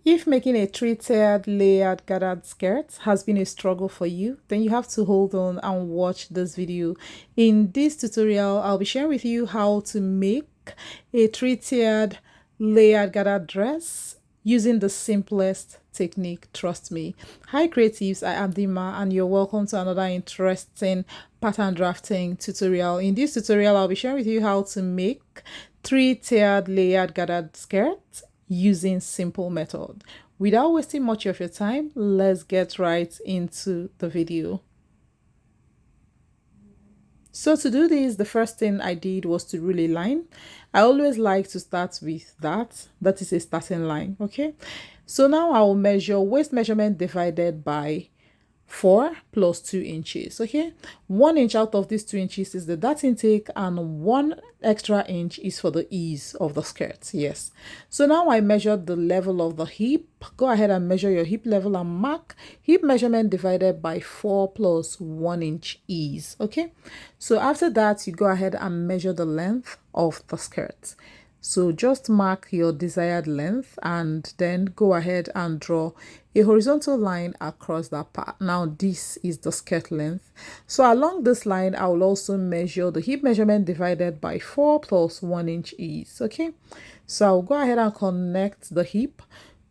If making a three-tiered layered gathered skirt has been a struggle for you, then you have to hold on and watch this video. In this tutorial, I'll be sharing with you how to make a three-tiered layered gathered dress using the simplest technique, trust me. Hi creatives, I am Dima and you're welcome to another interesting pattern drafting tutorial. In this tutorial, I'll be sharing with you how to make three-tiered layered gathered skirt using simple method. Without wasting much of your time, let's get right into the video. So to do this, the first thing I did was to rule a line. I always like to start with that is a starting line. Okay, so now I will measure waist measurement divided by 4 plus 2 inches. Okay, 1 inch out of these 2 inches is the dart intake and 1 extra inch is for the ease of the skirt. Yes, so now I measured the level of the hip. Go ahead and measure your hip level and mark hip measurement divided by 4 plus 1 inch ease. Okay, so after that you go ahead and measure the length of the skirt. So just mark your desired length and then go ahead and draw a horizontal line across that part. Now this is the skirt length. So along this line, I will also measure the hip measurement divided by 4 plus 1 inch ease. Okay, so I'll go ahead and connect the hip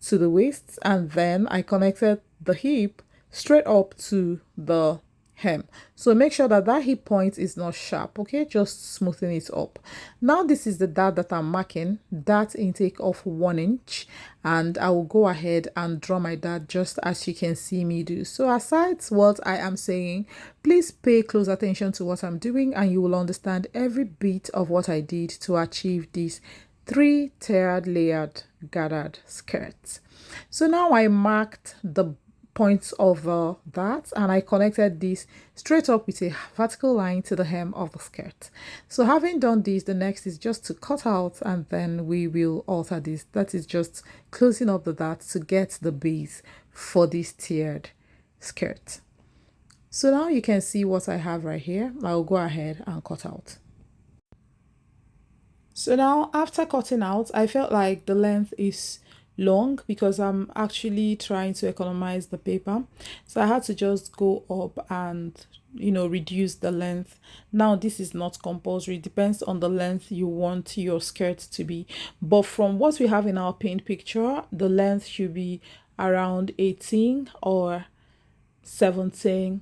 to the waist, and then I connected the hip straight up to the hem. So make sure that that hip point is not sharp. Okay, just smoothing it up. Now this is the dart that I'm marking, dart intake of 1 inch, and I will go ahead and draw my dart just as you can see me do. So aside what I am saying, please pay close attention to what I'm doing and you will understand every bit of what I did to achieve this three-tiered layered gathered skirt. So now I marked the points of that and I connected this straight up with a vertical line to the hem of the skirt. So having done this, the next is just to cut out and then we will alter this. That is just closing up the dart to get the base for this tiered skirt. So now you can see what I have right here. I'll go ahead and cut out. So now after cutting out, I felt like the length is long because I'm actually trying to economize the paper. So I had to just go up and reduce the length. Now this is not compulsory, it depends on the length you want your skirt to be. But from what we have in our paint picture, the length should be around 18 or 17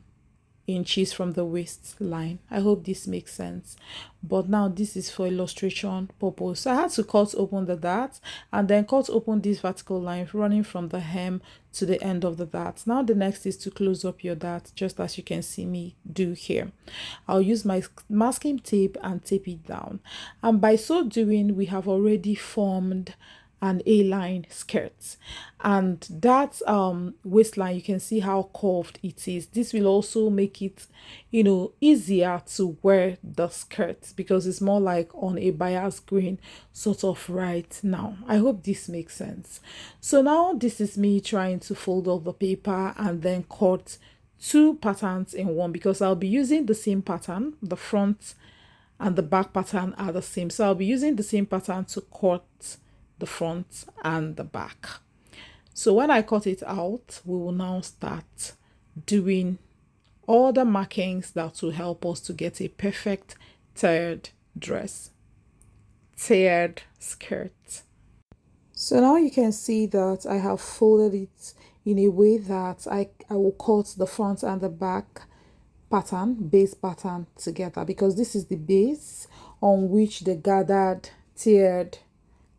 inches from the waistline. I hope this makes sense, but now this is for illustration purpose. So I had to cut open the dart and then cut open this vertical line running from the hem to the end of the dart. Now the next is to close up your dart just as you can see me do here. I'll use my masking tape and tape it down, and by so doing we have already formed an A-line skirt, and that waistline, you can see how curved it is. This will also make it easier to wear the skirt because it's more like on a bias green sort of right now. I hope this makes sense. So now this is me trying to fold up the paper and then cut two patterns in one because I'll be using the same pattern. The front and the back pattern are the same, so I'll be using the same pattern to cut the front and the back. So when I cut it out, we will now start doing all the markings that will help us to get a perfect tiered dress, tiered skirt. So now you can see that I have folded it in a way that I will cut the front and the back pattern, base pattern together, because this is the base on which the gathered tiered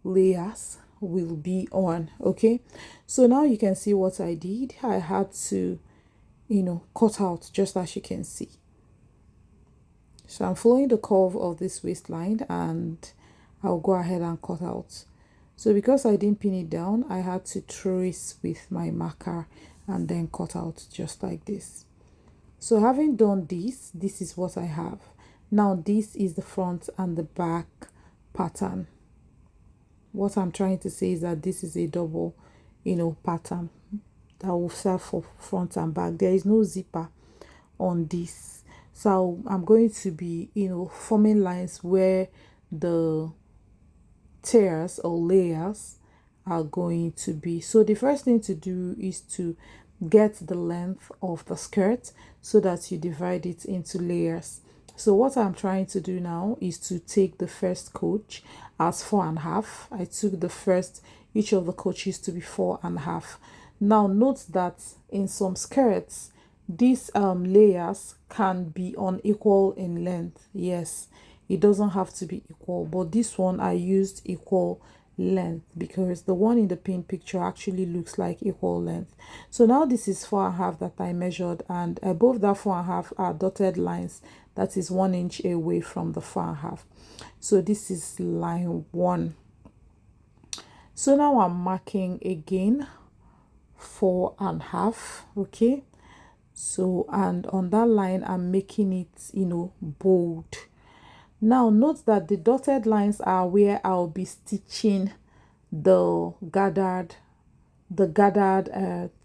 layers will be on. Okay, so now you can see what I did. I had to cut out just as you can see. So I'm following the curve of this waistline and I'll go ahead and cut out. So because I didn't pin it down, I had to trace with my marker and then cut out just like this. So having done this, this is what I have. Now this is the front and the back pattern. What I'm trying to say is that this is a double pattern that will serve for front and back. There is no zipper on this, so I'm going to be forming lines where the tiers or layers are going to be. So the first thing to do is to get the length of the skirt so that you divide it into layers. So what I'm trying to do now is to take the first coach as 4.5. I took the first, each of the coaches to be 4.5. Now note that in some skirts, these layers can be unequal in length. Yes, it doesn't have to be equal, but this one I used equal length because the one in the pin picture actually looks like equal length. So now this is 4.5 that I measured, and above that 4.5 are dotted lines that is 1 inch away from the 4.5. So this is line 1. So now I'm marking again 4.5. Okay, so and on that line I'm making it, bold. Now note that the dotted lines are where I'll be stitching the gathered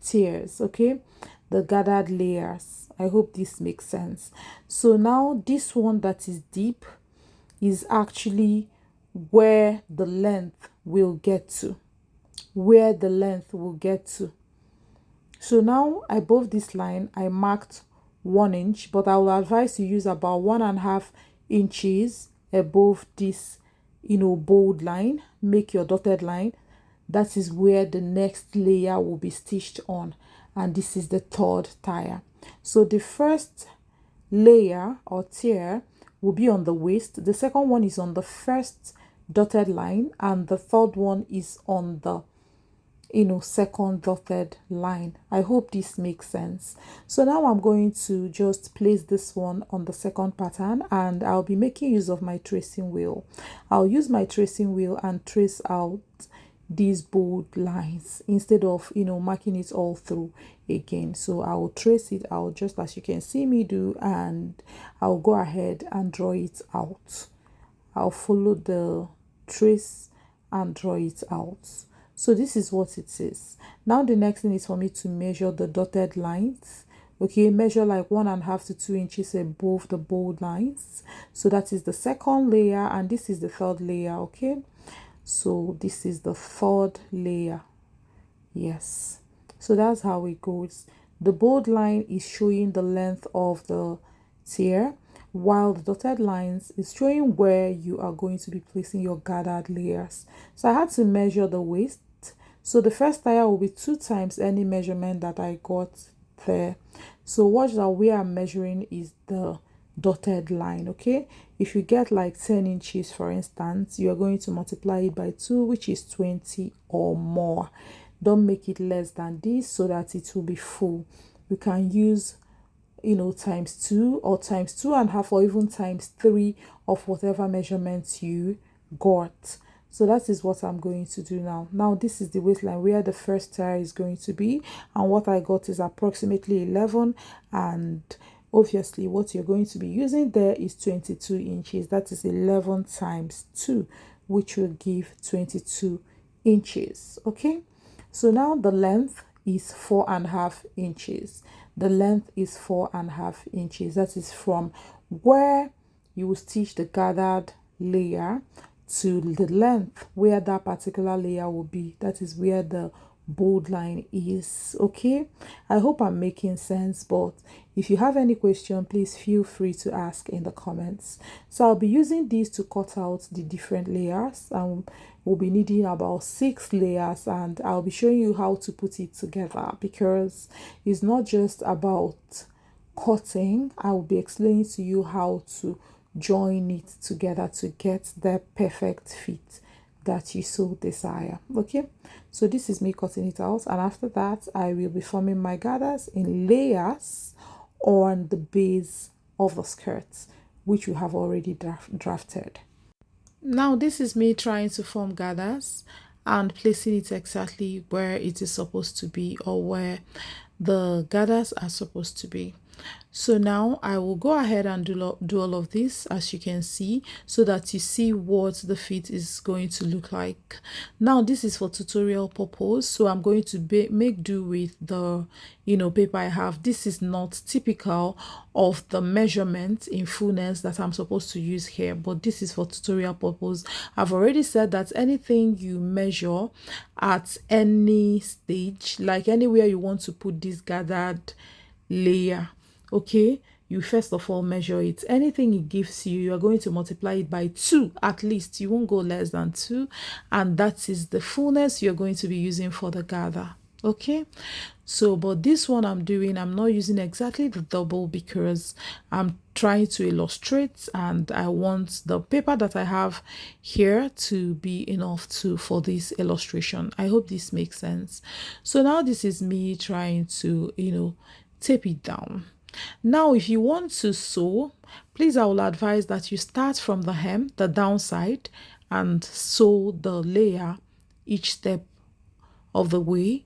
tiers, okay, the gathered layers. I hope this makes sense. So now this one that is deep is actually where the length will get to, So now above this line I marked 1 inch, but I will advise you use about 1.5 inches above this, bold line. Make your dotted line. That is where the next layer will be stitched on, and this is the third tier. So the first layer or tier will be on the waist, the second one is on the first dotted line, and the third one is on the second dotted line. I hope this makes sense. So now I'm going to just place this one on the second pattern, and I'll be making use of my tracing wheel. I'll use my tracing wheel and trace out these bold lines instead of marking it all through again. So I will trace it out just as you can see me do, and I'll go ahead and draw it out. I'll follow the trace and draw it out. So this is what it is. Now the next thing is for me to measure the dotted lines. Okay, measure like 1.5 to 2 inches above the bold lines. So that is the second layer, and this is the third layer. Okay, so this is the third layer. Yes, so that's how it goes. The bold line is showing the length of the tier, while the dotted lines is showing where you are going to be placing your gathered layers. So I had to measure the waist. So the first tier will be 2 times any measurement that I got there. So watch that where I'm measuring is the dotted line. Okay, if you get like 10 inches for instance, you are going to multiply it by 2, which is 20 or more. Don't make it less than this so that it will be full. You can use times 2 or times 2.5 or even times 3 of whatever measurements you got. So that is what I'm going to do now. Now this is the waistline where the first tier is going to be, and what I got is approximately 11, and obviously what you're going to be using there is 22 inches. That is 11 times 2, which will give 22 inches. Okay, so now the length is 4.5 inches. The length is 4.5 inches. That is from where you will stitch the gathered layer to the length where that particular layer will be. That is where the bold line is. Okay, I hope I'm making sense, but if you have any question, please feel free to ask in the comments. So I'll be using these to cut out the different layers, and we'll be needing about 6 layers, and I'll be showing you how to put it together because it's not just about cutting. I will be explaining to you how to join it together to get the perfect fit that you so desire. Okay, so this is me cutting it out, and after that I will be forming my gathers in layers on the base of the skirts, which we have already drafted. Now this is me trying to form gathers and placing it exactly where it is supposed to be, or where the gathers are supposed to be. So now I will go ahead and do all of this, as you can see, so that you see what the fit is going to look like. Now this is for tutorial purpose, so I'm going to make do with the paper I have. This is not typical of the measurement in fullness that I'm supposed to use here, but this is for tutorial purpose. I've already said that anything you measure at any stage, like anywhere you want to put this gathered layer, okay, you first of all measure it. Anything it gives you, you're going to multiply it by 2 at least. You won't go less than 2, and that is the fullness you're going to be using for the gather. Okay, so but this one I'm not using exactly the double because I'm trying to illustrate, and I want the paper that I have here to be enough for this illustration. I hope this makes sense. So now this is me trying to tape it down. Now if you want to sew, please, I will advise that you start from the hem, the downside, and sew the layer each step of the way.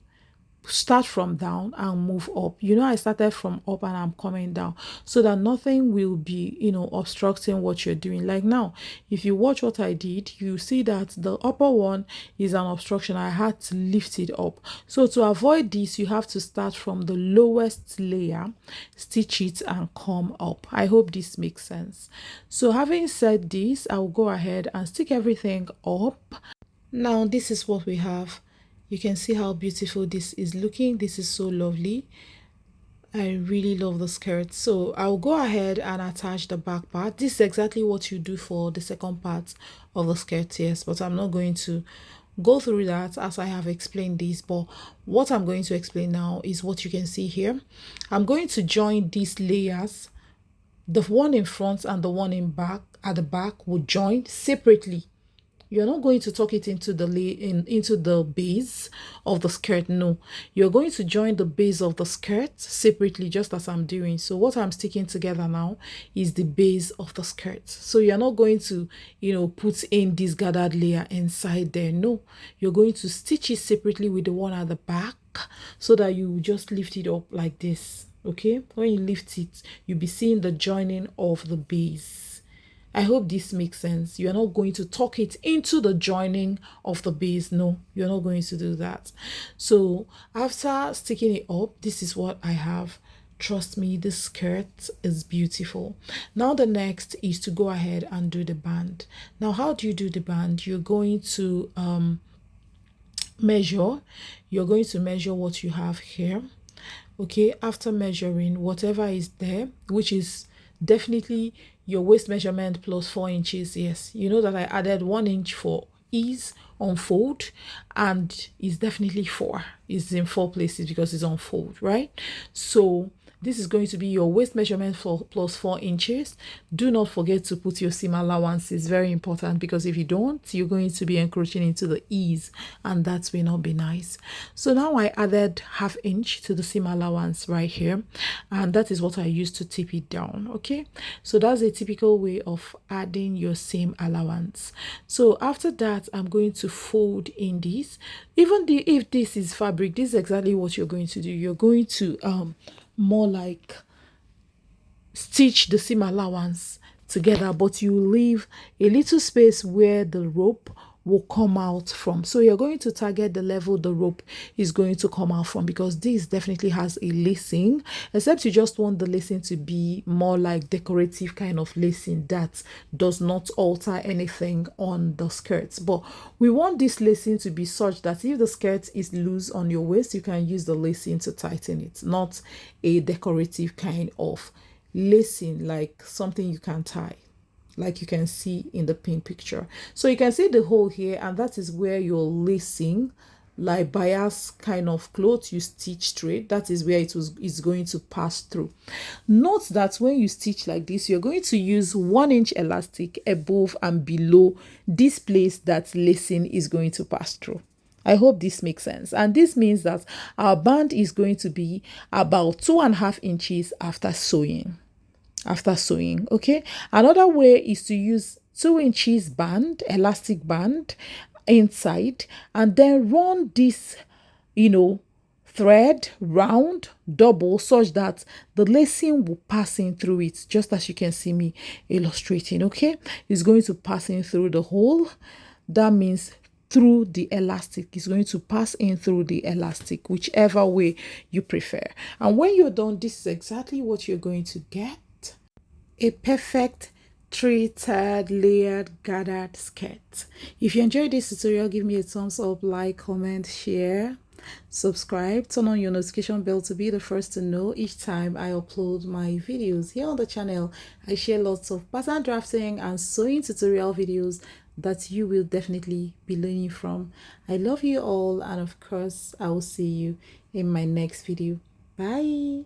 Start from down and move up. I started from up and I'm coming down, so that nothing will be obstructing what you're doing. Like now, if you watch what I did, you see that the upper one is an obstruction. I had to lift it up. So to avoid this, you have to start from the lowest layer, stitch it, and come up. I hope this makes sense. So having said this, I'll go ahead and stick everything up. Now this is what we have. You can see how beautiful this is looking. This is so lovely. I really love the skirt. So I'll go ahead and attach the back part. This is exactly what you do for the second part of the skirt, yes, but I'm not going to go through that as I have explained this. But what I'm going to explain now is what you can see here. I'm going to join these layers. The one in front and the one in back at the back will join separately. You're not going to tuck it into the base of the skirt. No, you're going to join the base of the skirt separately, just as I'm doing. So what I'm sticking together now is the base of the skirt. So you're not going to put in this gathered layer inside there. No, you're going to stitch it separately with the one at the back, so that you just lift it up like this. Okay, when you lift it, you'll be seeing the joining of the base. I hope this makes sense. You're not going to tuck it into the joining of the base. No, you're not going to do that. So after sticking it up, this is what I have. Trust me, this skirt is beautiful. Now the next is to go ahead and do the band. Now how do you do the band? You're going to measure. You're going to measure what you have here. Okay, after measuring whatever is there, which is definitely your waist measurement plus 4 inches. Yes, you know that I added 1 inch for ease on fold, and it's definitely 4. It's in 4 places because it's on fold, right? So this is going to be your waist measurement for plus 4 inches. Do not forget to put your seam allowance. It's very important, because if you don't, you're going to be encroaching into the ease, and that will not be nice. So now I added 1/2 inch to the seam allowance right here, and that is what I used to tip it down. Okay, so that's a typical way of adding your seam allowance. So after that, I'm going to fold in this. Even if this is fabric, this is exactly what you're going to do. You're going to more like stitch the seam allowance together, but you leave a little space where the rope will come out from. So you're going to target the level the rope is going to come out from, because this definitely has a lacing, except you just want the lacing to be more like decorative kind of lacing that does not alter anything on the skirts. But we want this lacing to be such that if the skirt is loose on your waist, you can use the lacing to tighten it, not a decorative kind of lacing like something you can tie, like you can see in the pin picture. So you can see the hole here, and that is where you're lacing, like bias kind of cloth you stitch straight. That is where it's going to pass through. Note that when you stitch like this, you're going to use 1 inch elastic above and below this place that lacing is going to pass through. I hope this makes sense. And this means that our band is going to be about 2.5 inches after sewing. Okay, another way is to use 2 inches band, elastic band inside, and then run this thread, round, double, such that the lacing will pass in through it, just as you can see me illustrating. Okay, it's going to pass in through the hole. That means through the elastic. It's going to pass in through the elastic, whichever way you prefer. And when you're done, this is exactly what you're going to get: a perfect three-tiered layered gathered skirt. If you enjoyed this tutorial, give me a thumbs up, like, comment, share, subscribe, turn on your notification bell to be the first to know each time I upload my videos. Here on the channel, I share lots of pattern drafting and sewing tutorial videos that you will definitely be learning from. I love you all, and of course I will see you in my next video. Bye.